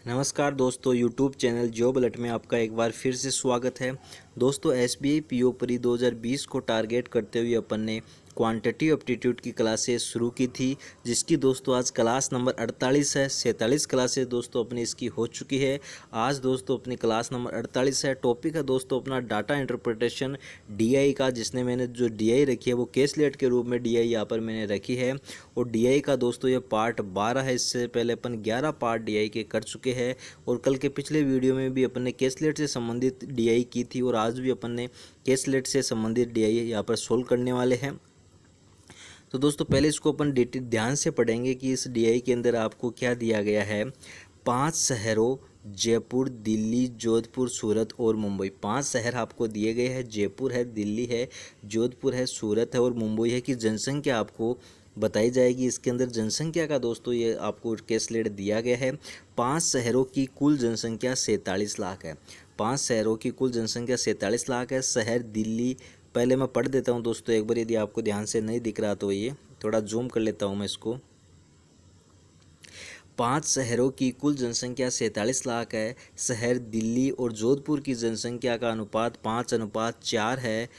नमस्कार दोस्तों, YouTube channel job alert में आपका एक बार फिर से स्वागत है। दोस्तों, एसबीआई पीओ परी 2020 को टारगेट करते हुए अपन ने क्वांटिटी एप्टीट्यूड की क्लासेस शुरू की थी, जिसकी दोस्तों आज क्लास नंबर 48 है। 47 क्लासेस दोस्तों अपनी इसकी हो चुकी है। आज दोस्तों अपनी क्लास नंबर 48 है। टॉपिक है दोस्तों अपना डाटा इंटरप्रिटेशन डीआई का, जिसने मैंने जो डीआई रखी है वो केसलेट के रूप में डीआई यहाँ पर मैंने रखी है। और डीआई का दोस्तों ये पार्ट 12 है। इससे पहले अपन 11 पार्ट डीआई के कर चुके हैं और कल के पिछले वीडियो में भी अपन ने केसलेट से संबंधित डीआई की थी और आज भी अपन ने केसलेट से संबंधित डीआई यहाँ पर सोल्व करने वाले हैं। तो दोस्तों पहले इसको अपन ध्यान से पढ़ेंगे कि इस डीआई के अंदर आपको क्या दिया गया है। 5 शहरों जयपुर, दिल्ली, जोधपुर, सूरत और मुंबई, 5 शहर आपको दिए गए हैं। जयपुर है, दिल्ली है, जोधपुर है, सूरत है और मुंबई है कि जनसंख्या आपको बताई जाएगी। इसके अंदर जनसंख्या का दोस्तों ये आपको केसलेट दिया गया है। 5 शहरों की कुल जनसंख्या 47 लाख है। 5 शहरों की कुल जनसंख्या 47 लाख है। शहर दिल्ली, पहले मैं पढ़ देता हूँ दोस्तों एक बार, यदि आपको ध्यान से नहीं दिख रहा तो ये थोड़ा जूम कर लेता हूँ मैं इसको। 5 शहरों की कुल जनसंख्या 47 लाख है। शहर दिल्ली और जोधपुर की जनसंख्या का अनुपात 5:4 है।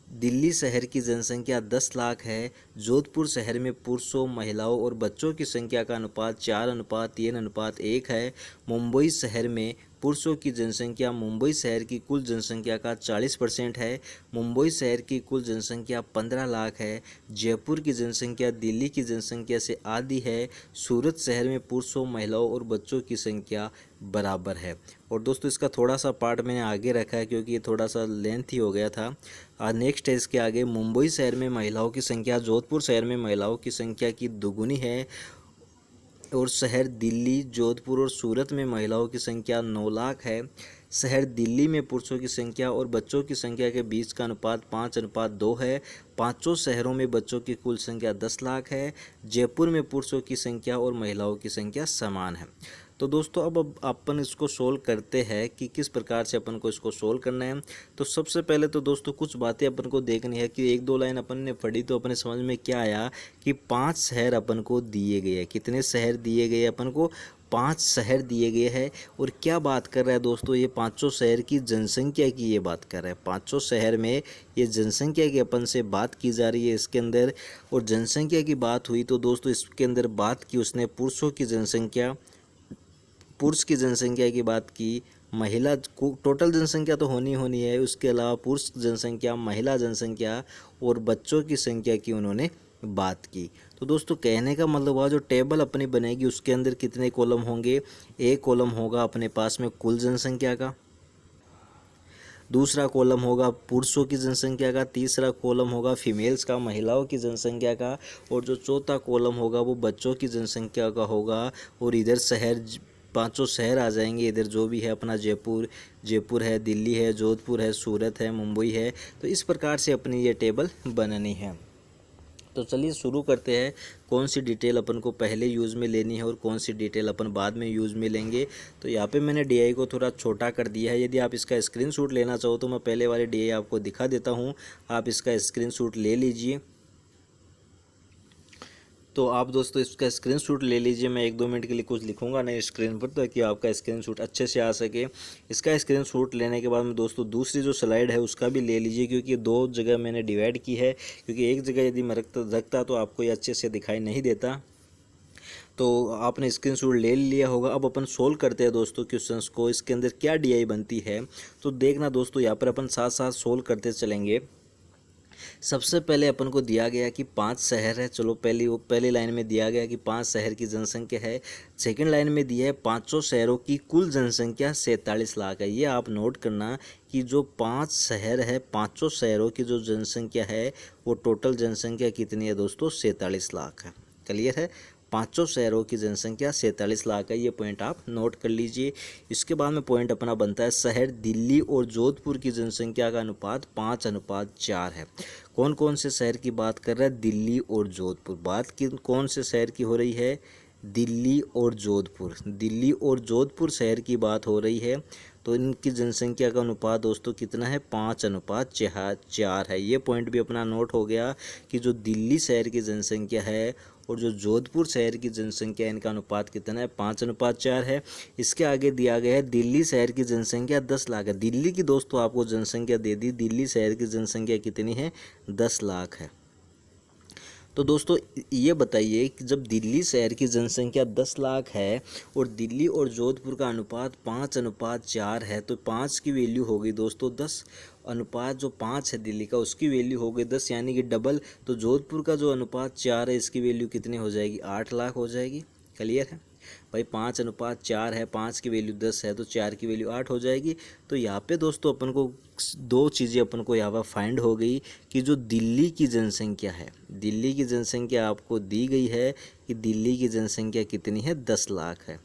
दिल्ली शहर की जनसंख्या 10 लाख है। जोधपुर शहर में पुरुषों, महिलाओं और बच्चों की संख्या का अनुपात 4:3:1 है। मुंबई शहर में पुरुषों की जनसंख्या मुंबई शहर की कुल जनसंख्या का 40% है। मुंबई शहर की कुल जनसंख्या 15 लाख है। जयपुर की जनसंख्या दिल्ली की जनसंख्या से आधी है। सूरत शहर में पुरुषों, महिलाओं और बच्चों की संख्या बराबर है। और दोस्तों इसका थोड़ा सा पार्ट मैंने आगे रखा है क्योंकि ये थोड़ा सा लेंथ ही हो गया था। नेक्स्ट है इसके आगे, मुंबई शहर में महिलाओं की संख्या जोधपुर शहर में महिलाओं की संख्या की दुगुनी है। और शहर दिल्ली, जोधपुर और सूरत में महिलाओं की संख्या 9 लाख है। शहर दिल्ली में पुरुषों की संख्या और बच्चों की संख्या के बीच का अनुपात 5:2 है। पांचों शहरों में बच्चों की कुल संख्या 10 लाख है। जयपुर में पुरुषों की संख्या और महिलाओं की संख्या समान है। तो दोस्तों अब अपन इसको सोल्व करते हैं कि किस प्रकार से अपन को इसको सोल्व करना है। तो सबसे पहले तो दोस्तों कुछ बातें अपन को देखनी है कि 1-2 लाइन अपन ने पढ़ी तो अपने समझ में क्या आया कि 5 शहर अपन को दिए गए हैं। कितने शहर दिए गए अपन को? 5 शहर दिए गए हैं। और क्या बात कर रहा है दोस्तों, ये पाँचों शहर की जनसंख्या की ये बात कर रहा है। पाँचों शहर में ये जनसंख्या की अपन से बात की जा रही है इसके अंदर। और जनसंख्या की बात हुई तो दोस्तों इसके अंदर बात की उसने पुरुषों की जनसंख्या, पुरुष की जनसंख्या की बात की, महिला टोटल जनसंख्या तो होनी है, उसके अलावा पुरुष जनसंख्या, महिला जनसंख्या और बच्चों की संख्या की उन्होंने बात की। तो दोस्तों कहने का मतलब हुआ जो टेबल अपनी बनेगी उसके अंदर कितने कॉलम होंगे? एक कॉलम होगा अपने पास में कुल जनसंख्या का, दूसरा कॉलम होगा पुरुषों की जनसंख्या का, तीसरा कॉलम होगा फीमेल्स का, महिलाओं की जनसंख्या का, और जो चौथा कॉलम होगा वो बच्चों की जनसंख्या का होगा। और इधर शहर, पांचों शहर आ जाएंगे इधर, जो भी है अपना जयपुर है, दिल्ली है, जोधपुर है, सूरत है, मुंबई है। तो इस प्रकार से अपनी ये टेबल बननी है। तो चलिए शुरू करते हैं। कौन सी डिटेल अपन को पहले यूज़ में लेनी है और कौन सी डिटेल अपन बाद में यूज़ में लेंगे। तो यहाँ पे मैंने डीआई को थोड़ा छोटा कर दिया है। यदि आप इसका स्क्रीनशॉट लेना चाहो तो मैं पहले वाली डीआई आपको दिखा देता हूँ, आप इसका स्क्रीनशॉट ले लीजिए। तो आप दोस्तों इसका स्क्रीनशॉट ले लीजिए। मैं 1-2 मिनट के लिए कुछ लिखूंगा नहीं स्क्रीन पर ताकि आपका स्क्रीनशॉट अच्छे से आ सके। इसका स्क्रीनशॉट लेने के बाद में दोस्तों दूसरी जो स्लाइड है उसका भी ले लीजिए, क्योंकि 2 जगह मैंने डिवाइड की है। क्योंकि एक जगह यदि मैं रखता तो आपको ये अच्छे से दिखाई नहीं देता। तो आपने स्क्रीनशॉट ले लिया होगा। अब अपन सोल्व करते हैं दोस्तों क्वेश्चंस को। इसके अंदर क्या डीआई बनती है तो देखना दोस्तों, यहाँ पर अपन साथ साथ सोल्व करते चलेंगे। सबसे पहले अपन को दिया गया कि 5 शहर है। चलो पहली लाइन में दिया गया कि 5 शहर की जनसंख्या है। सेकंड लाइन में दिया है पांचों शहरों की कुल जनसंख्या 47 लाख है। ये आप नोट करना कि जो 5 शहर है, पांचों शहरों की जो जनसंख्या है वो टोटल जनसंख्या कितनी है दोस्तों? 47 लाख है। क्लियर है? पांचों शहरों की जनसंख्या 47 लाख है। ये पॉइंट आप नोट कर लीजिए। इसके बाद में पॉइंट अपना बनता है, शहर दिल्ली और जोधपुर की जनसंख्या का अनुपात 5:4 है। कौन कौन से शहर की बात कर रहा है? दिल्ली और जोधपुर। बात की कौन से शहर की हो रही है? दिल्ली और जोधपुर। दिल्ली और जोधपुर शहर की बात हो रही है। तो इनकी जनसंख्या का अनुपात दोस्तों कितना है? 5:4 है। ये पॉइंट भी अपना नोट हो गया कि जो दिल्ली शहर की जनसंख्या है और जो जोधपुर शहर की जनसंख्या इनका अनुपात कितना है 5:4 है। इसके आगे दिया गया है दिल्ली शहर की जनसंख्या 10 लाख है। दिल्ली की दोस्तों आपको जनसंख्या दे दी, दिल्ली शहर की जनसंख्या कितनी है 10 लाख है। तो दोस्तों ये बताइए कि जब दिल्ली शहर की जनसंख्या 10 लाख है और दिल्ली और जोधपुर का अनुपात 5:4 है, तो 5 की वैल्यू हो गई दोस्तों 10, अनुपात जो 5 है दिल्ली का उसकी वैल्यू हो गई 10 यानी कि डबल। तो जोधपुर का जो अनुपात 4 है इसकी वैल्यू कितनी हो जाएगी 8 लाख हो जाएगी। क्लियर है भाई, 5:4 है, 5 की वैल्यू 10 है तो 4 की वैल्यू 8 हो जाएगी। तो यहाँ पे दोस्तों अपन को दो चीज़ें अपन को यहाँ पर फाइंड हो गई कि जो दिल्ली की जनसंख्या है, दिल्ली की जनसंख्या आपको दी गई है कि दिल्ली की जनसंख्या कितनी है 10 लाख है,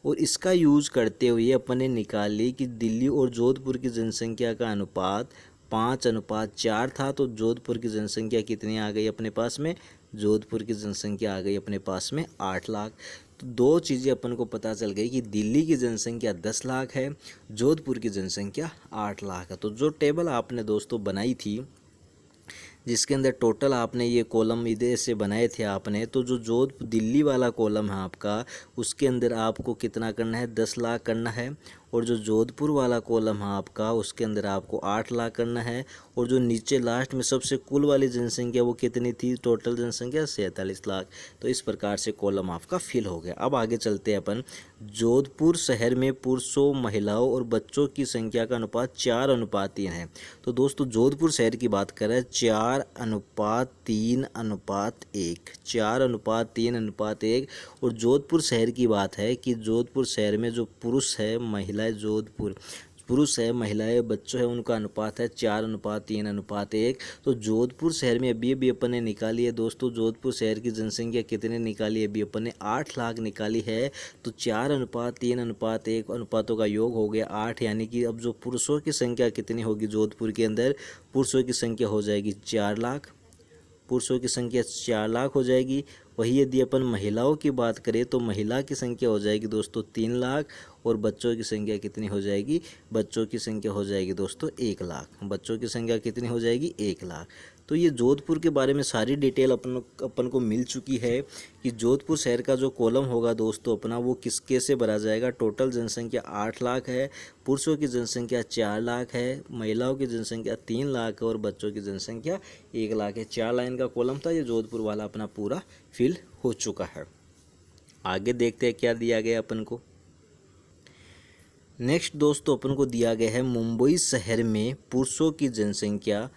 और इसका यूज करते हुए अपन ने निकाली कि दिल्ली और जोधपुर की जनसंख्या का अनुपात 5:4 था। तो जोधपुर की जनसंख्या कितनी आ गई अपने पास में, जोधपुर की जनसंख्या आ गई अपने पास में 8 लाख। तो दो चीज़ें अपन को पता चल गई कि दिल्ली की जनसंख्या 10 लाख है, जोधपुर की जनसंख्या 8 लाख है। तो जो टेबल आपने दोस्तों बनाई थी जिसके अंदर टोटल आपने ये कॉलम इधर से बनाए थे आपने, तो जो दिल्ली वाला कॉलम है आपका उसके अंदर आपको कितना करना है 10 लाख करना है, और जो जोधपुर वाला कॉलम है आपका उसके अंदर आपको 8 लाख करना है, और जो नीचे लास्ट में सबसे कुल वाली जनसंख्या वो कितनी थी, टोटल जनसंख्या 47 लाख। तो इस प्रकार से कॉलम आपका फिल हो गया। अब आगे चलते हैं अपन। जोधपुर शहर में पुरुषों, महिलाओं और बच्चों की संख्या का अनुपात 4:3 है। तो दोस्तों जोधपुर शहर की बात करें 4:3:1, 4:3:1। और जोधपुर शहर की बात है कि जोधपुर शहर में जो पुरुष है, महिलाएं, जोधपुर पुरुष है, महिलाएं, बच्चों है, उनका अनुपात है 4:3:1। तो जोधपुर शहर में अभी अपन ने निकाली है दोस्तों, जोधपुर शहर की जनसंख्या कितने निकाली है, अभी अपन ने 8 लाख निकाली है। तो 4:3:1 अनुपातों का योग हो गया 8, यानी कि अब जो पुरुषों की संख्या कितनी होगी जोधपुर के अंदर, पुरुषों की संख्या हो जाएगी 4 लाख, पुरुषों की संख्या 4 लाख हो जाएगी। वही यदि अपन महिलाओं की बात करें तो महिला की संख्या हो जाएगी दोस्तों 3 लाख, और बच्चों की संख्या कितनी हो जाएगी, बच्चों की संख्या हो जाएगी दोस्तों 1 लाख, बच्चों की संख्या कितनी हो जाएगी 1 लाख। तो ये जोधपुर के बारे में सारी डिटेल अपन को मिल चुकी है कि जोधपुर शहर का जो कॉलम होगा दोस्तों अपना वो किसके से भरा जाएगा। टोटल जनसंख्या 8 लाख है, पुरुषों की जनसंख्या 4 लाख है, महिलाओं की जनसंख्या 3 लाख है, और बच्चों की जनसंख्या 1 लाख है। 4 लाइन का कॉलम था, ये जोधपुर वाला अपना पूरा फिल हो चुका है। आगे देखते हैं क्या दिया गया अपन को। नेक्स्ट दोस्तों अपन को दिया गया है मुंबई शहर में पुरुषों की जनसंख्या,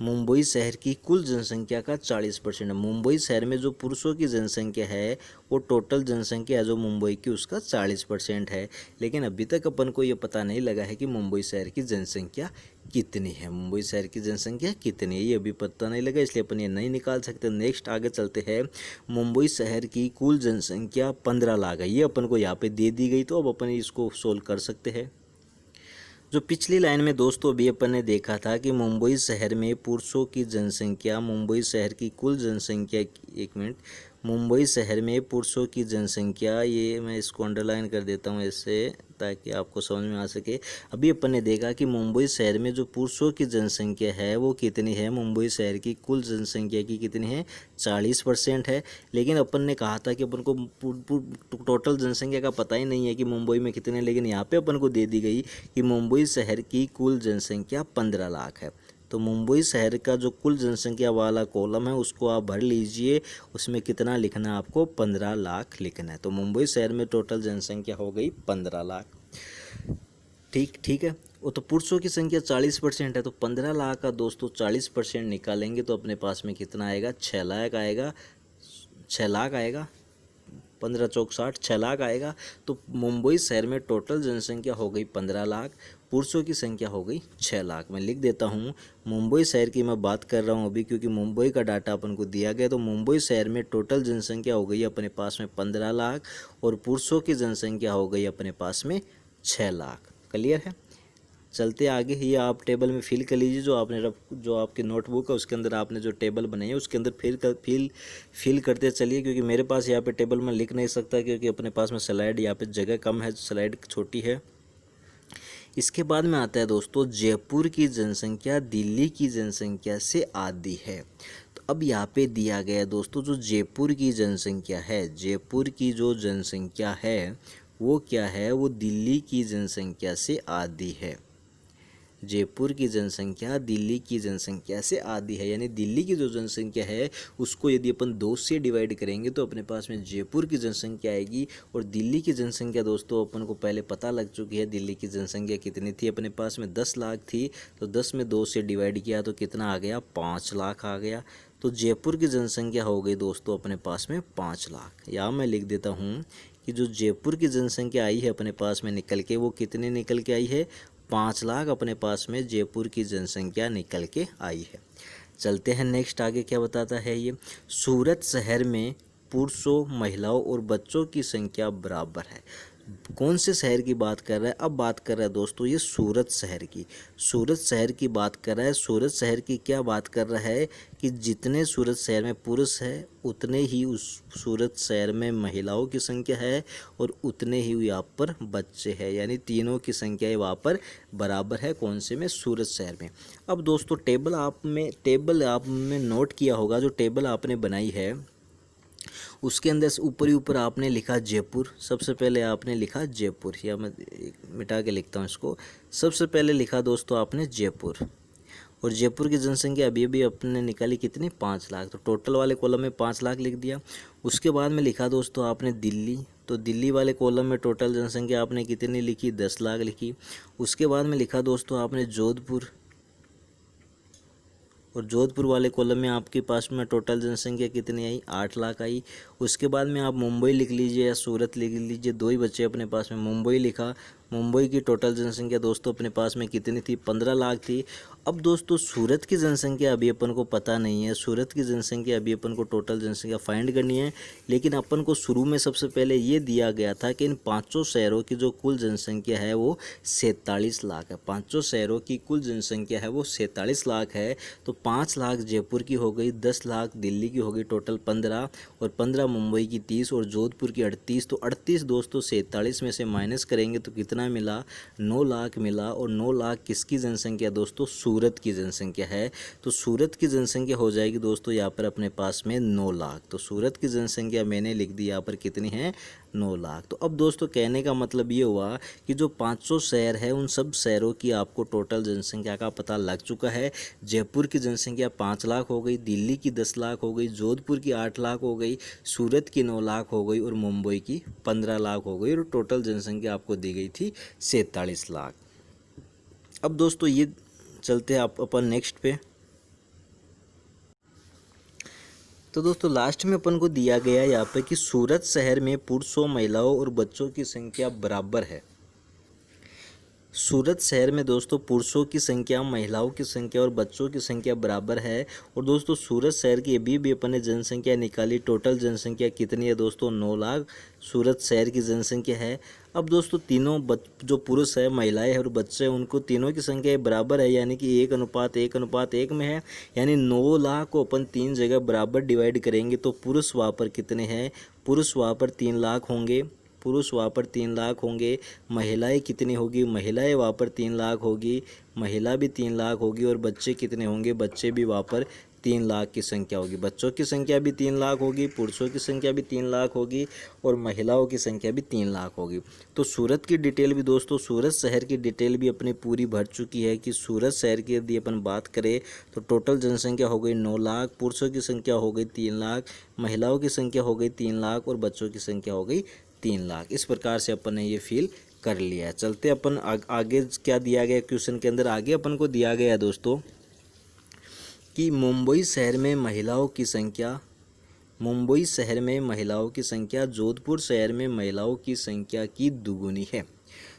मुंबई शहर की कुल जनसंख्या का 40% है। मुंबई शहर में जो पुरुषों की जनसंख्या है वो टोटल जनसंख्या है जो मुंबई की उसका 40% है। लेकिन अभी तक अपन को ये पता नहीं लगा है कि मुंबई शहर की जनसंख्या कितनी है, मुंबई शहर की जनसंख्या कितनी है ये अभी पता नहीं लगा, इसलिए अपन ये नहीं निकाल सकते। नेक्स्ट आगे चलते हैं। मुंबई शहर की कुल जनसंख्या 15 लाख है, ये अपन को यहाँ पे दे दी गई, तो अब अपन इसको सोल्व कर सकते हैं। जो पिछली लाइन में दोस्तों अभी अपन ने देखा था कि मुंबई शहर में पुरुषों की जनसंख्या, मुंबई शहर की कुल जनसंख्या, एक मिनट, मुंबई शहर में पुरुषों की जनसंख्या, ये मैं इसको अंडरलाइन कर देता हूँ ऐसे ताकि आपको समझ में आ सके। अभी अपन ने देखा कि मुंबई शहर में जो पुरुषों की जनसंख्या है वो कितनी है, मुंबई शहर की कुल जनसंख्या की कितनी है 40% है। लेकिन अपन ने कहा था कि अपन को टोटल जनसंख्या का पता ही नहीं है कि मुंबई में कितने, लेकिन यहाँ पे अपन को दे दी गई कि मुंबई शहर की कुल जनसंख्या 15 लाख है। तो मुंबई शहर का जो कुल जनसंख्या वाला कॉलम है उसको आप भर लीजिए, उसमें कितना लिखना है आपको 15 लाख लिखना है। तो मुंबई शहर में टोटल जनसंख्या हो गई 15 लाख। ठीक है, वो तो पुरुषों की संख्या 40% है, तो 15 लाख का दोस्तों 40% निकालेंगे तो अपने पास में कितना आएगा 6 लाख आएगा, 6 लाख आएगा, 15 चौक 60, 6 लाख आएगा। तो मुंबई शहर में टोटल जनसंख्या हो गई 15 लाख, पुरुषों की संख्या हो गई 6 लाख। मैं लिख देता हूँ, मुंबई शहर की मैं बात कर रहा हूँ अभी क्योंकि मुंबई का डाटा अपन को दिया गया। तो मुंबई शहर में टोटल जनसंख्या हो गई अपने पास में 15 लाख, और पुरुषों की जनसंख्या हो गई अपने पास में 6 लाख। क्लियर है। चलते आगे, ये आप टेबल में फिल कर लीजिए, जो आपकी नोटबुक है उसके अंदर आपने जो टेबल बनाई है उसके अंदर फिल करते चलिए, क्योंकि मेरे पास यहाँ पे टेबल में लिख नहीं सकता क्योंकि अपने पास में स्लाइड यहाँ पे जगह कम है, स्लाइड छोटी है। इसके बाद में आता है दोस्तों जयपुर की जनसंख्या दिल्ली की जनसंख्या से आधी है। तो अब यहाँ पे दिया गया है दोस्तों जो जयपुर की जनसंख्या है, जयपुर की जो जनसंख्या है वो क्या है, वो दिल्ली की जनसंख्या से आधी है। जयपुर की जनसंख्या दिल्ली की जनसंख्या से आधी है, यानी दिल्ली की जो जनसंख्या है उसको यदि अपन 2 से डिवाइड करेंगे तो अपने पास में जयपुर की जनसंख्या आएगी। और दिल्ली की जनसंख्या दोस्तों अपन को पहले पता लग चुकी है, दिल्ली की जनसंख्या कितनी थी, अपने पास में 10 लाख थी, तो 10 में 2 से डिवाइड किया तो कितना आ गया, 5 लाख आ गया। तो जयपुर की जनसंख्या हो गई दोस्तों अपने पास में 5 लाख। या मैं लिख देता हूँ कि जो जयपुर की जनसंख्या आई है अपने पास में निकल के, वो कितने निकल के आई है, 5 लाख अपने पास में जयपुर की जनसंख्या निकल के आई है। चलते हैं नेक्स्ट, आगे क्या बताता है ये। सूरत शहर में पुरुषों, महिलाओं और बच्चों की संख्या बराबर है। कौन से शहर की बात कर रहा है, अब बात कर रहा है दोस्तों ये सूरत शहर की, सूरत शहर की बात कर रहा है। सूरत शहर की क्या बात कर रहा है कि जितने सूरत शहर में पुरुष है उतने ही उस सूरत शहर में महिलाओं की संख्या है और उतने ही यहाँ पर बच्चे हैं, यानी तीनों की संख्या वहाँ पर बराबर है। कौन से में, सूरत शहर में। अब दोस्तों टेबल आपने नोट किया होगा, जो टेबल आपने बनाई है उसके अंदर ऊपर ही ऊपर आपने लिखा जयपुर, सबसे पहले आपने लिखा जयपुर, या मैं मिटा के लिखता हूँ इसको। सबसे पहले लिखा दोस्तों आपने जयपुर, और जयपुर की जनसंख्या अभी अपने निकाली कितनी, 5 लाख, तो टोटल वाले कॉलम में 5 लाख लिख दिया। उसके बाद में लिखा दोस्तों आपने दिल्ली, तो दिल्ली वाले कॉलम में टोटल जनसंख्या आपने कितनी लिखी, 10 लाख लिखी। उसके बाद में लिखा दोस्तों आपने जोधपुर, और जोधपुर वाले कॉलम में आपके पास में टोटल जनसंख्या कितनी आई, 8 लाख आई। उसके बाद में आप मुंबई लिख लीजिए या सूरत लिख लीजिए, 2 ही बच्चे अपने पास में। मुंबई लिखा, मुंबई की टोटल जनसंख्या दोस्तों अपने पास में कितनी थी, 15 लाख थी। अब दोस्तों सूरत की जनसंख्या अभी अपन को पता नहीं है, सूरत की जनसंख्या अभी अपन को टोटल जनसंख्या फाइंड करनी है। लेकिन अपन को शुरू में सबसे पहले ये दिया गया था कि इन 5 शहरों की जो कुल जनसंख्या है वो 47 लाख है। 5 शहरों की कुल जनसंख्या है वो 47 लाख है। तो 5 लाख जयपुर की हो गई, 10 लाख दिल्ली की हो गई, टोटल 15, और 15 मुंबई की 30 और जोधपुर की 38। तो 38 दोस्तों 47 में से माइनस करेंगे तो कितना मिला, 9 लाख मिला। और 9 लाख किसकी जनसंख्या दोस्तों, सूरत की जनसंख्या है। तो सूरत की जनसंख्या हो जाएगी दोस्तों यहाँ पर अपने पास में 9 लाख। तो सूरत की जनसंख्या मैंने लिख दी यहाँ पर कितनी है, 9 लाख। तो अब दोस्तों कहने का मतलब ये हुआ कि जो 500 शहर है उन सब शहरों की आपको टोटल जनसंख्या का पता लग चुका है। जयपुर की जनसंख्या 5 लाख हो गई, दिल्ली की 10 लाख हो गई, जोधपुर की 8 लाख हो गई, सूरत की 9 लाख हो गई और मुंबई की 15 लाख हो गई, और टोटल जनसंख्या आपको दी गई थी 47 लाख। अब दोस्तों ये चलते हैं आप अपन नेक्स्ट पे। तो दोस्तों लास्ट में अपन को दिया गया यहाँ पे कि सूरत शहर में पुरुषों, महिलाओं और बच्चों की संख्या बराबर है। सूरत शहर में दोस्तों पुरुषों की संख्या, महिलाओं की संख्या और बच्चों की संख्या बराबर है। और दोस्तों सूरत शहर की अभी अपन ने जनसंख्या निकाली, टोटल जनसंख्या कितनी है दोस्तों, 9 लाख सूरत शहर की जनसंख्या है। अब दोस्तों तीनों जो पुरुष है, महिलाएं और बच्चे हैं, उनको तीनों की संख्या बराबर है, यानी कि 1:1:1 में है। यानी 9 लाख को अपन 3 जगह बराबर डिवाइड करेंगे तो पुरुष वहाँ पर कितने हैं, पुरुष वहाँ पर 3 लाख होंगे, पुरुष वहाँ पर 3 लाख होंगे। महिलाएं कितनी होगी, महिलाएं वहाँ पर 3 लाख होगी, महिला भी 3 लाख होगी। और बच्चे कितने होंगे, बच्चे भी वहाँ पर 3 लाख की संख्या होगी। बच्चों की संख्या भी 3 लाख होगी, पुरुषों की संख्या भी 3 लाख होगी और महिलाओं की संख्या भी 3 लाख होगी। तो सूरत की डिटेल भी दोस्तों, सूरत शहर की डिटेल भी अपनी पूरी भर चुकी है कि सूरत शहर की यदि अपन बात करें तो टोटल जनसंख्या हो गई 9 लाख, पुरुषों की संख्या हो गई 3 लाख, महिलाओं की संख्या हो गई 3 लाख और बच्चों की संख्या हो गई 3 लाख। इस प्रकार से अपन ने ये फील कर लिया है। चलते अपन आगे क्या दिया गया क्वेश्चन के अंदर। आगे अपन को दिया गया है दोस्तों कि मुंबई शहर में महिलाओं की संख्या जोधपुर शहर में महिलाओं की संख्या की दुगुनी है।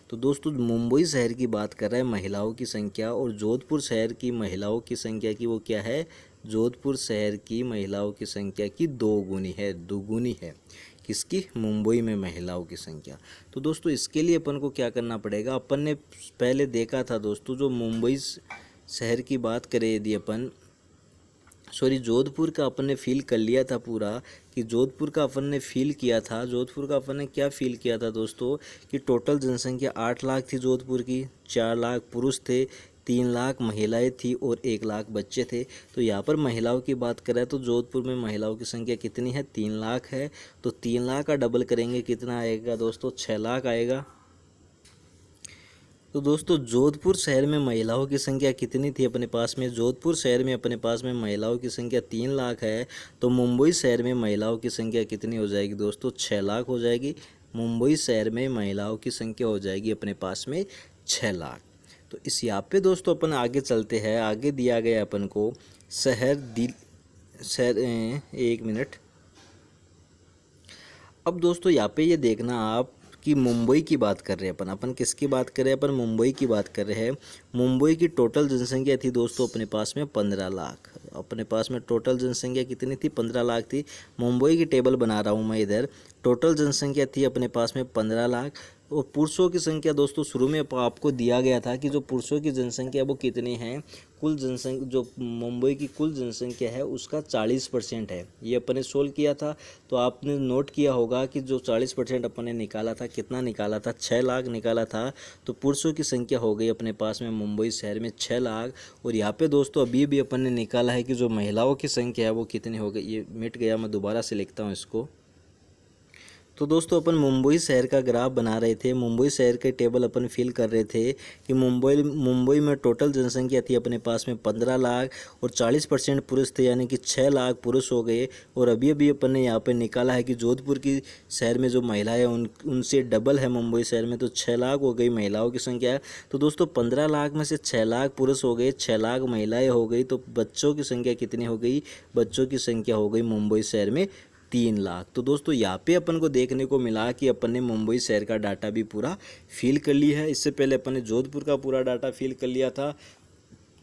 तो दोस्तों मुंबई शहर की बात कर रहा है महिलाओं की संख्या, और जोधपुर शहर की महिलाओं की संख्या की वो क्या है, जोधपुर शहर की महिलाओं की संख्या की दुगुनी है। किसकी, मुंबई में महिलाओं की संख्या। तो दोस्तों इसके लिए अपन को क्या करना पड़ेगा, अपन ने पहले देखा था दोस्तों, जो मुंबई शहर की बात करें यदि अपन जोधपुर का अपन ने फील कर लिया था पूरा, कि जोधपुर का अपन ने फील किया था। जोधपुर का अपन ने क्या फील किया था दोस्तों कि टोटल जनसंख्या 8 लाख थी जोधपुर की, 4 लाख पुरुष थे, 3 लाख महिलाएं थी और 1 लाख बच्चे थे। तो यहाँ पर महिलाओं की बात करें तो जोधपुर में महिलाओं की संख्या कितनी है, 3 लाख है। तो 3 लाख का डबल करेंगे कितना आएगा दोस्तों, 6 लाख आएगा। तो दोस्तों जोधपुर शहर में महिलाओं की संख्या कितनी थी अपने पास में, जोधपुर शहर में अपने पास में महिलाओं की संख्या 3 लाख है। तो मुंबई शहर में महिलाओं की संख्या कितनी हो जाएगी दोस्तों, 6 लाख हो जाएगी। मुंबई शहर में महिलाओं की संख्या हो जाएगी अपने पास में 6 लाख। तो इस यहाँ पे दोस्तों अपन आगे चलते हैं। आगे दिया गया अपन को शहर 1 मिनट। अब दोस्तों यहाँ पे ये देखना आप कि मुंबई की बात कर रहे हैं अपन किसकी बात कर रहे हैं, अपन मुंबई की बात कर रहे हैं। मुंबई की टोटल जनसंख्या थी दोस्तों अपने पास में 15 लाख। अपने पास में टोटल जनसंख्या कितनी थी, 15 लाख थी। मुंबई की टेबल बना रहा हूँ मैं इधर। टोटल जनसंख्या थी अपने पास में 15 लाख। और पुरुषों की संख्या दोस्तों शुरू में आपको दिया गया था कि जो पुरुषों की जनसंख्या वो कितनी है, कुल जनसंख्या जो मुंबई की कुल जनसंख्या है उसका 40% है। ये अपन ने सोल्व किया था। तो आपने नोट किया होगा कि जो 40% अपन ने निकाला था, कितना निकाला था, 6 लाख निकाला था। तो पुरुषों की संख्या हो गई अपने पास में मुंबई शहर में 6 लाख। और यहाँ पे दोस्तों अभी भी अपन ने निकाला है कि जो महिलाओं की संख्या है वो कितनी हो गई। ये मिट गया, मैं दोबारा से लिखता हूँ इसको। तो दोस्तों अपन मुंबई शहर का ग्राफ बना रहे थे, मुंबई शहर के टेबल अपन फिल कर रहे थे कि मुंबई में टोटल जनसंख्या थी अपने पास में 15 लाख और 40% पुरुष थे, यानी कि 6 लाख पुरुष हो गए। और अभी अभी अपन ने यहाँ पे निकाला है कि जोधपुर की शहर में जो महिलाएं उनसे डबल है मुंबई शहर में, तो 6 लाख हो गई महिलाओं की संख्या। तो दोस्तों 15 लाख में से 6 लाख पुरुष हो गए, 6 लाख महिलाएँ हो गई। तो बच्चों की संख्या कितनी हो गई, बच्चों की संख्या हो गई मुंबई शहर में 3 लाख। तो दोस्तों यहाँ पे अपन को देखने को मिला कि अपन ने मुंबई शहर का डाटा भी पूरा फिल कर लिया है। इससे पहले अपन ने जोधपुर का पूरा डाटा फिल कर लिया था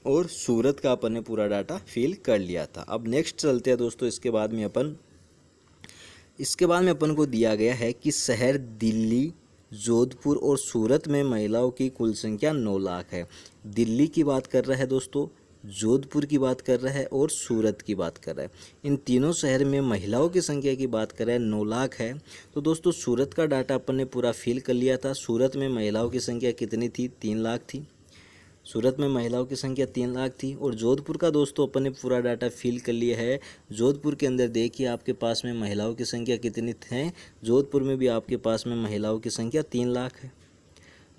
और सूरत का अपन ने पूरा डाटा फिल कर लिया था। अब नेक्स्ट चलते हैं दोस्तों। इसके बाद में अपन को दिया गया है कि शहर दिल्ली, जोधपुर और सूरत में महिलाओं की कुल संख्या 9 लाख है। दिल्ली की बात कर रहा है दोस्तों, जोधपुर की बात कर रहा है और सूरत की बात कर रहा है। इन तीनों शहर में महिलाओं की संख्या की बात कर रहा है 9 लाख है। तो दोस्तों सूरत का डाटा अपन ने पूरा फिल कर लिया था। सूरत में महिलाओं की संख्या कितनी थी, 3 लाख थी। सूरत में महिलाओं की संख्या 3 लाख थी। और जोधपुर का दोस्तों अपन ने पूरा डाटा फिल कर लिया है। जोधपुर के अंदर देखिए आपके पास में महिलाओं की संख्या कितनी है, जोधपुर में भी आपके पास में महिलाओं की संख्या 3 लाख है।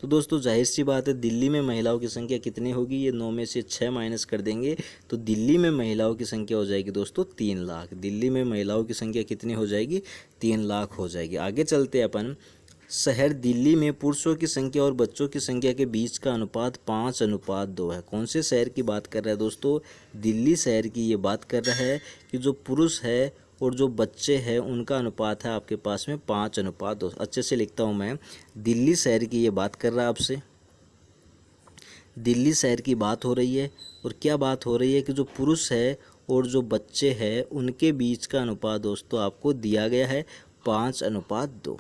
तो दोस्तों जाहिर सी बात है दिल्ली में महिलाओं की संख्या कितनी होगी, ये 9 में से 6 माइनस कर देंगे तो दिल्ली में महिलाओं की संख्या हो जाएगी दोस्तों 3 लाख। दिल्ली में महिलाओं की संख्या कितनी हो जाएगी, 3 लाख हो जाएगी। आगे चलते हैं अपन। शहर दिल्ली में पुरुषों की संख्या और बच्चों की संख्या के बीच का अनुपात 5:2 है। कौन से शहर की बात कर रहा है दोस्तों, दिल्ली शहर की ये बात कर रहा है कि जो पुरुष है और जो बच्चे हैं उनका अनुपात है आपके पास में 5:2। अच्छे से लिखता हूँ मैं, दिल्ली शहर की ये बात कर रहा है आपसे। दिल्ली शहर की बात हो रही है और क्या बात हो रही है कि जो पुरुष है और जो बच्चे हैं उनके बीच का अनुपात दोस्तों आपको दिया गया है 5:2।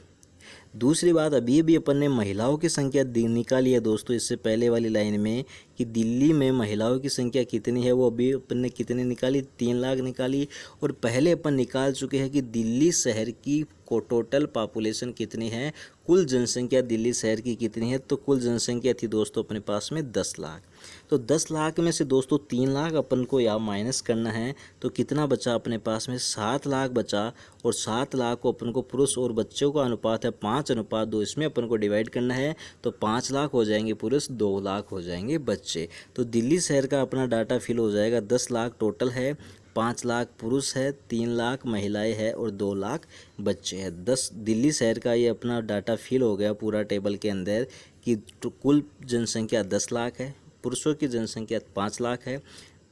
दूसरी बात, अभी भी अपन ने महिलाओं की संख्या निकाली है दोस्तों इससे पहले वाली लाइन में कि दिल्ली में महिलाओं की संख्या कितनी है, वो अभी अपन ने कितनी निकाली, 3 लाख निकाली। और पहले अपन निकाल चुके हैं कि दिल्ली शहर की को टोटल पॉपुलेशन कितनी है, कुल जनसंख्या दिल्ली शहर की कितनी है। तो कुल जनसंख्या थी दोस्तों अपने पास में 10 लाख। तो 10 लाख में से दोस्तों 3 लाख अपन को यहाँ माइनस करना है। तो कितना बचा अपने पास में, 7 लाख बचा। और 7 लाख को अपन को पुरुष और बच्चों का अनुपात है 5:2, इसमें अपन को डिवाइड करना है। तो 5 लाख हो जाएंगे पुरुष, 2 लाख हो जाएंगे बच्चे। तो दिल्ली शहर का अपना डाटा फिल हो जाएगा। 10 लाख टोटल है, 5 लाख पुरुष है, 3 लाख महिलाएं हैं और 2 लाख बच्चे हैं। दिल्ली शहर का ये अपना डाटा फिल हो गया पूरा टेबल के अंदर कि कुल जनसंख्या 10 लाख है, पुरुषों की जनसंख्या 5 लाख है,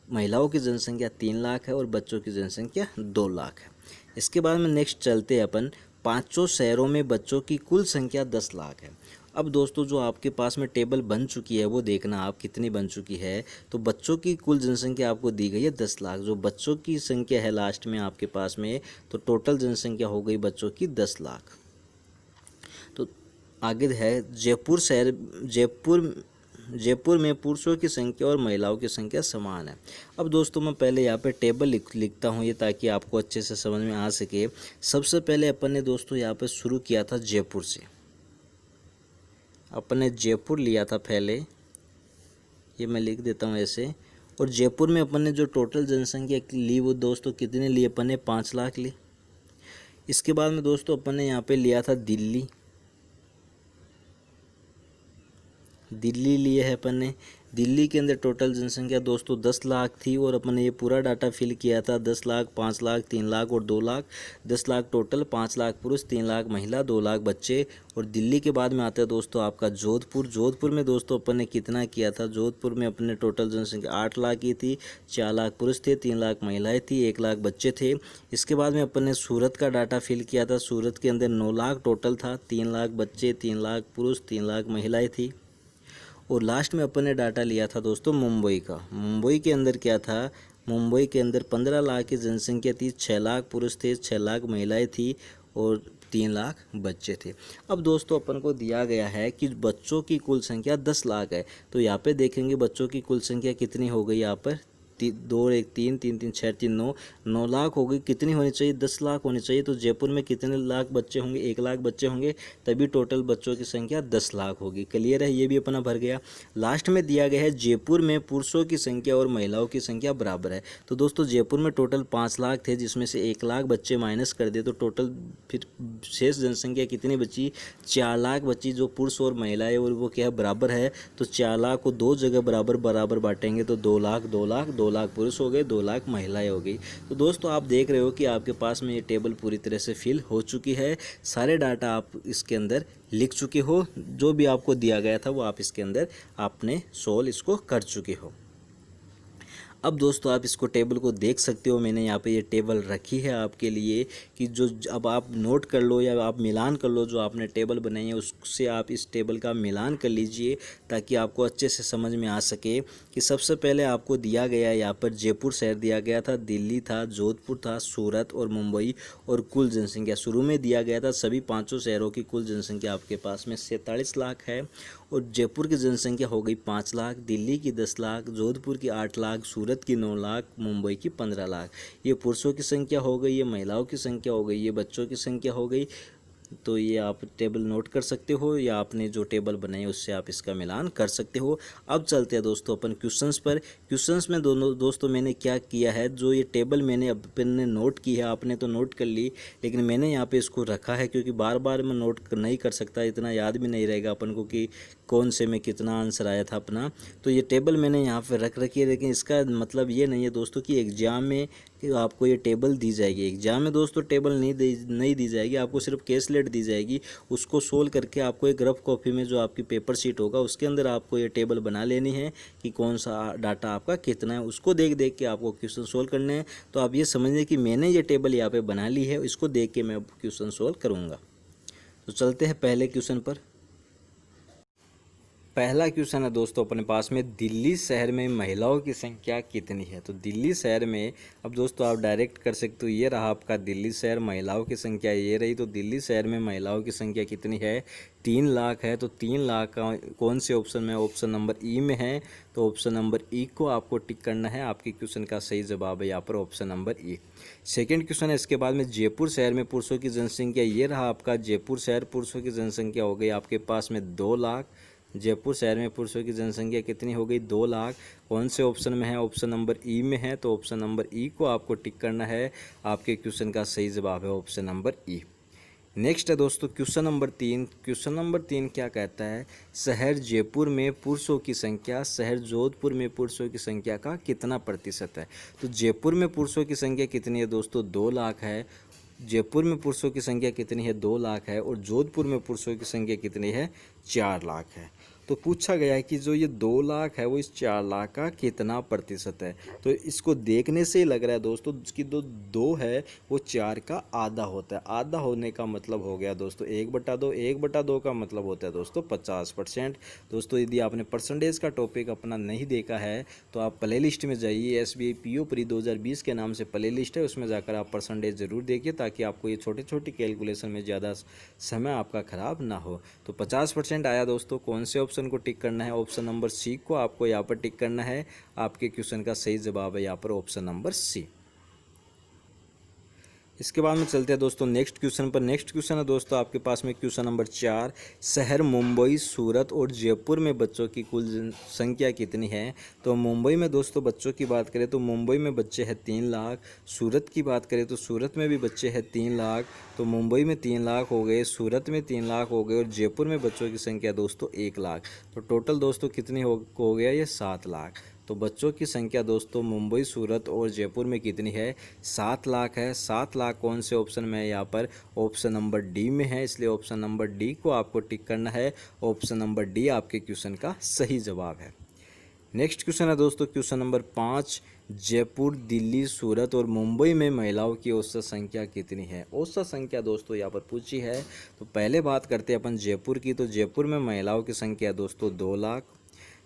महिलाओं की जनसंख्या 3 लाख है और बच्चों की जनसंख्या 2 लाख है। इसके बाद में नेक्स्ट चलते हैं अपन। 5 शहरों में बच्चों की कुल संख्या 10 लाख है। अब दोस्तों जो आपके पास में टेबल बन चुकी है वो देखना आप कितनी बन चुकी है। तो बच्चों की कुल जनसंख्या आपको दी गई है 10 लाख। जो बच्चों की संख्या है लास्ट में आपके पास में, तो टोटल जनसंख्या हो गई बच्चों की 10 लाख। तो आगे है जयपुर शहर। जयपुर में पुरुषों की संख्या और महिलाओं की संख्या समान है। अब दोस्तों मैं पहले यहाँ पे टेबल लिखता हूँ ये ताकि आपको अच्छे से समझ में आ सके। सबसे पहले अपन ने दोस्तों यहाँ पे शुरू किया था जयपुर से। अपन ने जयपुर लिया था पहले, ये मैं लिख देता हूँ ऐसे। और जयपुर में अपन ने जो टोटल जनसंख्या ली वो दोस्तों कितने ली अपन ने, 5 लाख ली। इसके बाद में दोस्तों अपन ने यहाँ पे लिया था दिल्ली लिए है अपन ने। दिल्ली के अंदर टोटल जनसंख्या दोस्तों 10 लाख थी और अपन ने ये पूरा डाटा फिल किया था। 10 लाख, 5 लाख, 3 लाख और 2 लाख। 10 लाख टोटल, 5 लाख पुरुष, 3 लाख महिला, 2 लाख बच्चे। और दिल्ली के बाद में आता है दोस्तों आपका जोधपुर। जोधपुर में दोस्तों अपन ने कितना किया था, जोधपुर में अपन ने टोटल जनसंख्या 8 लाख की थी। 4 लाख पुरुष थे, 3 लाख महिलाएँ थी, 1 लाख बच्चे थे। इसके बाद में अपन ने सूरत का डाटा फिल किया था। सूरत के अंदर 9 लाख टोटल था। 3 लाख बच्चे, 3 लाख पुरुष, 3 लाख महिलाएँ थी। और लास्ट में अपन ने डाटा लिया था दोस्तों मुंबई का। मुंबई के अंदर क्या था, मुंबई के अंदर 15 लाख की जनसंख्या थी। 6 लाख पुरुष थे, 6 लाख महिलाएं थी और 3 लाख बच्चे थे। अब दोस्तों अपन को दिया गया है कि बच्चों की कुल संख्या 10 लाख है। तो यहाँ पे देखेंगे बच्चों की कुल संख्या कितनी हो गई, यहाँ पर 2 1 3 3 3 6 3 9 9 लाख हो गई। कितनी होनी चाहिए, 10 लाख होनी चाहिए। तो जयपुर में कितने लाख बच्चे होंगे, 1 लाख बच्चे होंगे, तभी टोटल बच्चों की संख्या 10 लाख होगी। क्लियर है, ये भी अपना भर गया। लास्ट में दिया गया है जयपुर में पुरुषों की संख्या और महिलाओं की संख्या बराबर है। तो दोस्तों जयपुर में टोटल 5 लाख थे, जिसमें से 1 लाख बच्चे माइनस कर दे तो टोटल फिर शेष जनसंख्या कितनी बची, 4 लाख बची, जो पुरुष और महिलाएं और वो क्या है बराबर है। तो 4 लाख को 2 जगह बराबर बराबर बांटेंगे तो 2 लाख 2 लाख 2 लाख पुरुष हो गए, 2 लाख महिलाएं हो गई। तो दोस्तों आप देख रहे हो कि आपके पास में ये टेबल पूरी तरह से फिल हो चुकी है। सारे डाटा आप इसके अंदर लिख चुके हो। जो भी आपको दिया गया था वो आप इसके अंदर आपने सोल्व इसको कर चुके हो। अब दोस्तों आप इसको टेबल को देख सकते हो। मैंने यहाँ पे ये टेबल रखी है आपके लिए कि जो अब आप नोट कर लो या आप मिलान कर लो, जो आपने टेबल बनाई है उससे आप इस टेबल का मिलान कर लीजिए ताकि आपको अच्छे से समझ में आ सके। कि सबसे पहले आपको दिया गया है यहाँ पर जयपुर शहर दिया गया था, दिल्ली था, जोधपुर था, सूरत और मुंबई और कुल जनसंख्या शुरू में दिया गया था। सभी 5 शहरों की कुल जनसंख्या आपके पास में 47 लाख है। और जयपुर की जनसंख्या हो गई 5 लाख, दिल्ली की 10 लाख, जोधपुर की 8 लाख, सूरत की 9 लाख, मुंबई की 15 लाख। ये पुरुषों की संख्या हो गई, ये महिलाओं की संख्या हो गई, ये बच्चों की संख्या हो गई। तो ये आप टेबल नोट कर सकते हो या आपने जो टेबल बनाई है उससे आप इसका मिलान कर सकते हो। अब चलते हैं दोस्तों अपन क्वेश्चंस पर। क्वेश्चंस में दोस्तों मैंने क्या किया है, जो ये टेबल मैंने अपन ने नोट की है, आपने तो नोट कर ली, लेकिन मैंने यहाँ पे इसको रखा है क्योंकि बार बार मैं नोट नहीं कर सकता, इतना याद भी नहीं रहेगा अपन को कि कौन से में कितना आंसर आया था अपना। तो ये टेबल मैंने यहाँ पर रख रखी है, लेकिन इसका मतलब ये नहीं है दोस्तों कि एग्जाम में कि आपको ये टेबल दी जाएगी। एग्जाम में दोस्तों टेबल नहीं दी जाएगी, आपको सिर्फ केसलेट दी जाएगी। उसको सोल्व करके आपको एक रफ कॉपी में जो आपकी पेपर शीट होगा उसके अंदर आपको ये टेबल बना लेनी है कि कौन सा डाटा आपका कितना है। उसको देख देख के आपको क्वेश्चन सोल्व करने हैं। तो आप ये समझिए कि मैंने ये टेबल यहाँ पे बना ली है, इसको देख के मैं क्वेश्चन सोल्व करूँगा। तो चलते हैं पहले क्वेश्चन पर। पहला क्वेश्चन है दोस्तों अपने पास में, दिल्ली शहर में महिलाओं की संख्या कितनी है। तो दिल्ली शहर में अब दोस्तों आप डायरेक्ट कर सकते हो, ये रहा आपका दिल्ली शहर, महिलाओं की संख्या ये रही। तो दिल्ली शहर में महिलाओं की संख्या कितनी है, 3 लाख है। तो 3 लाख का कौन से ऑप्शन में, ऑप्शन नंबर ई में है। तो ऑप्शन नंबर ई को आपको टिक करना है। आपके क्वेश्चन का सही जवाब है यहाँ पर ऑप्शन नंबर ई। सेकेंड क्वेश्चन है इसके बाद में, जयपुर शहर में पुरुषों की जनसंख्या ये रहा आपका जयपुर शहर, पुरुषों की जनसंख्या हो गई आपके पास में 2 लाख। जयपुर शहर में पुरुषों की जनसंख्या कितनी हो गई, 2 लाख। कौन से ऑप्शन में है, ऑप्शन नंबर ई में है। तो ऑप्शन नंबर ई को आपको टिक करना है। आपके क्वेश्चन का सही जवाब है ऑप्शन नंबर ई। नेक्स्ट है दोस्तों क्वेश्चन नंबर 3। क्वेश्चन नंबर 3 क्या कहता है, शहर जयपुर में पुरुषों की संख्या शहर जोधपुर में पुरुषों की संख्या का कितना प्रतिशत है। तो जयपुर में पुरुषों की संख्या कितनी है दोस्तों, 2 लाख है। जयपुर में पुरुषों की संख्या कितनी है, 2 लाख है। और जोधपुर में पुरुषों की संख्या कितनी है, 4 लाख है। तो पूछा गया है कि जो ये 2 लाख है वो इस 4 लाख का कितना प्रतिशत है। तो इसको देखने से ही लग रहा है दोस्तों कि जो 2 है वो 4 का आधा होता है। आधा होने का मतलब हो गया दोस्तों 1/2। 1/2 का मतलब होता है दोस्तों 50%। दोस्तों यदि आपने परसेंटेज का टॉपिक अपना नहीं देखा है तो आप प्ले लिस्ट में जाइए, SBI PO प्री 2020 के नाम से प्ले लिस्ट है, उसमें जाकर आप परसेंटेज ज़रूर देखिए ताकि आपको ये छोटी छोटी कैलकुलेशन में ज़्यादा समय आपका ख़राब ना हो। तो 50% आया दोस्तों। कौन से ऑप्शन को टिक करना है, ऑप्शन नंबर सी को आपको यहाँ पर टिक करना है। आपके क्वेश्चन का सही जवाब है यहाँ पर ऑप्शन नंबर सी। इसके बाद में चलते हैं दोस्तों नेक्स्ट क्वेश्चन पर। नेक्स्ट क्वेश्चन है दोस्तों आपके पास में क्वेश्चन नंबर 4। शहर मुंबई, सूरत और जयपुर में बच्चों की कुल जनसंख्या कितनी है? तो मुंबई में दोस्तों बच्चों की बात करें तो मुंबई में बच्चे हैं 3 लाख। सूरत की बात करें तो सूरत में भी बच्चे हैं 3 लाख। तो मुंबई में 3 लाख हो गए, सूरत में 3 लाख हो गए और जयपुर में बच्चों की संख्या दोस्तों 1 लाख। तो टोटल दोस्तों कितनी हो गया ये 7 लाख। तो बच्चों की संख्या दोस्तों मुंबई, सूरत और जयपुर में कितनी है? 7 लाख है। 7 लाख कौन से ऑप्शन में है? यहाँ पर ऑप्शन नंबर डी में है, इसलिए ऑप्शन नंबर डी को आपको टिक करना है। ऑप्शन नंबर डी आपके क्वेश्चन का सही जवाब है। नेक्स्ट क्वेश्चन है दोस्तों क्वेश्चन नंबर 5। जयपुर, दिल्ली, सूरत और मुंबई में महिलाओं की औसत संख्या कितनी है? औसत संख्या दोस्तों यहाँ पर पूछी है। तो पहले बात करते हैं अपन जयपुर की। तो जयपुर में महिलाओं की संख्या दोस्तों 2 लाख।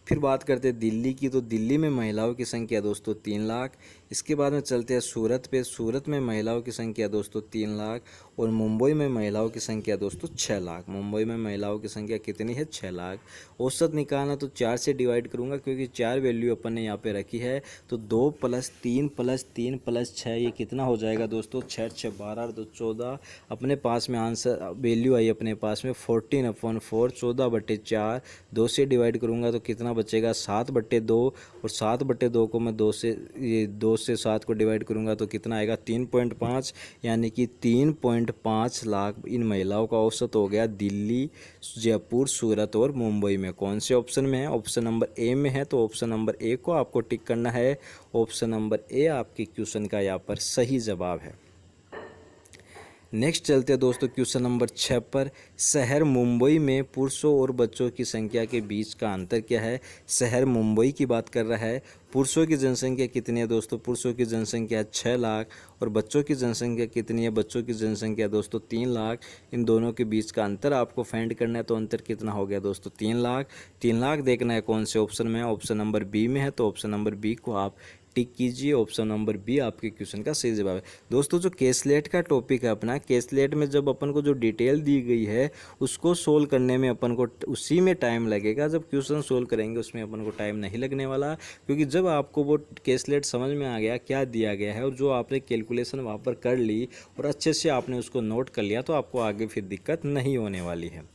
फिर बात करते हैं दिल्ली की। तो दिल्ली में महिलाओं की संख्या दोस्तों 3 लाख। इसके बाद में चलते हैं सूरत पे। सूरत में महिलाओं की संख्या दोस्तों 3 लाख और मुंबई में महिलाओं की संख्या दोस्तों 6 लाख। मुंबई में महिलाओं की संख्या कितनी है? 6 लाख। औसत निकालना तो 4 से डिवाइड करूंगा क्योंकि 4 वैल्यू अपन ने यहाँ पे रखी है। तो 2 + 3 + 3 + 6 ये कितना हो जाएगा दोस्तों? 6 × 6 = 12 और 2 14। अपने पास में आंसर वैल्यू आई अपने पास में 14/4, 14/4। 2 से डिवाइड करूँगा तो कितना बचेगा? 7/2 और 7/2 को मैं 2 से 7 को डिवाइड करूंगा तो कितना आएगा? 3.5, यानी कि 3.5 लाख इन महिलाओं का औसत हो गया दिल्ली, जयपुर, सूरत और मुंबई में। कौन से ऑप्शन में है? ऑप्शन नंबर ए में है। तो ऑप्शन नंबर ए को आपको टिक करना है। ऑप्शन नंबर ए आपके क्वेश्चन का यहाँ पर सही जवाब है। नेक्स्ट चलते हैं दोस्तों क्वेश्चन नंबर 6 पर। शहर मुंबई में पुरुषों और बच्चों की संख्या के बीच का अंतर क्या है? शहर मुंबई की बात कर रहा है। पुरुषों की जनसंख्या कितनी है दोस्तों? पुरुषों की जनसंख्या 6 लाख और बच्चों की जनसंख्या कितनी है? बच्चों की जनसंख्या दोस्तों 3 लाख। इन दोनों के बीच का अंतर आपको फाइंड करना है। तो अंतर कितना हो गया दोस्तों? 3 लाख। 3 लाख देखना है कौन से ऑप्शन में है? ऑप्शन नंबर बी में है। तो ऑप्शन नंबर बी को आप टिक कीजिए। ऑप्शन नंबर बी आपके क्वेश्चन का सही जवाब है। दोस्तों जो केसलेट का टॉपिक है अपना, केसलेट में जब अपन को जो डिटेल दी गई है उसको सोल्व करने में अपन को उसी में टाइम लगेगा। जब क्वेश्चन सोल्व करेंगे उसमें अपन को टाइम नहीं लगने वाला, क्योंकि जब आपको वो केसलेट समझ में आ गया क्या दिया गया है और जो आपने कैलकुलेशन वहाँ पर कर ली और अच्छे से आपने उसको नोट कर लिया तो आपको आगे फिर दिक्कत नहीं होने वाली है।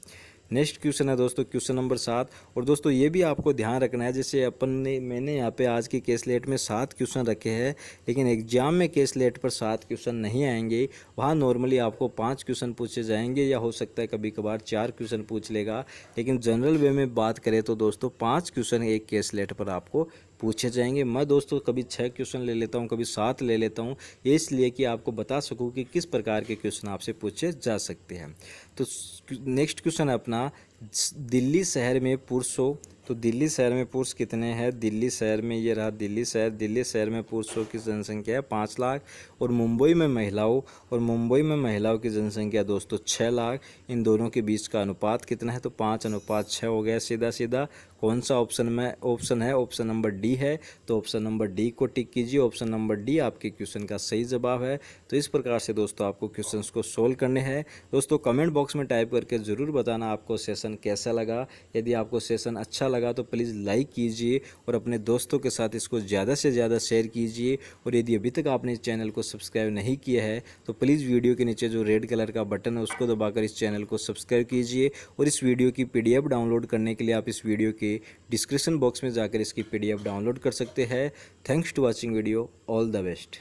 नेक्स्ट क्वेश्चन है दोस्तों क्वेश्चन नंबर 7। और दोस्तों ये भी आपको ध्यान रखना है, जैसे मैंने यहाँ पे आज की केसलेट में 7 क्वेश्चन रखे हैं, लेकिन एग्जाम में केसलेट पर 7 क्वेश्चन नहीं आएंगे। वहाँ नॉर्मली आपको 5 क्वेश्चन पूछे जाएंगे या हो सकता है कभी कभार 4 क्वेश्चन पूछ लेगा। लेकिन जनरल वे में बात करें तो दोस्तों 5 क्वेश्चन एक केसलेट पर आपको पूछे जाएंगे। मैं दोस्तों कभी 6 क्वेश्चन ले लेता हूँ, कभी 7 ले लेता हूँ, इसलिए कि आपको बता सकूँ कि किस प्रकार के क्वेश्चन आपसे पूछे जा सकते हैं। तो नेक्स्ट क्वेश्चन है अपना, दिल्ली शहर में पुरुषों। तो दिल्ली शहर में पुरुष कितने हैं? दिल्ली शहर में ये रहा दिल्ली शहर में पुरुषों की जनसंख्या है 5 लाख और मुंबई में महिलाओं की जनसंख्या दोस्तों 6 लाख। इन दोनों के बीच का अनुपात कितना है? तो 5:6 हो गया सीधा सीधा। कौन सा ऑप्शन है? ऑप्शन नंबर डी है। तो ऑप्शन नंबर डी को टिक कीजिए। ऑप्शन नंबर डी आपके क्वेश्चन का सही जवाब है। तो इस प्रकार से दोस्तों आपको क्वेश्चंस को सोल्व करने हैं। दोस्तों कमेंट बॉक्स में टाइप करके ज़रूर बताना आपको सेशन कैसा लगा। यदि आपको सेशन अच्छा लगा तो प्लीज़ लाइक कीजिए और अपने दोस्तों के साथ इसको ज़्यादा से ज़्यादा शेयर कीजिए। और यदि अभी तक आपने इस चैनल को सब्सक्राइब नहीं किया है तो प्लीज़ वीडियो के नीचे जो रेड कलर का बटन है उसको दबाकर इस चैनल को सब्सक्राइब कीजिए। और इस वीडियो की PDF डाउनलोड करने के लिए आप इस वीडियो के डिस्क्रिप्शन बॉक्स में जाकर इसकी PDF डाउनलोड कर सकते हैं। Thanks to watching video. All the best.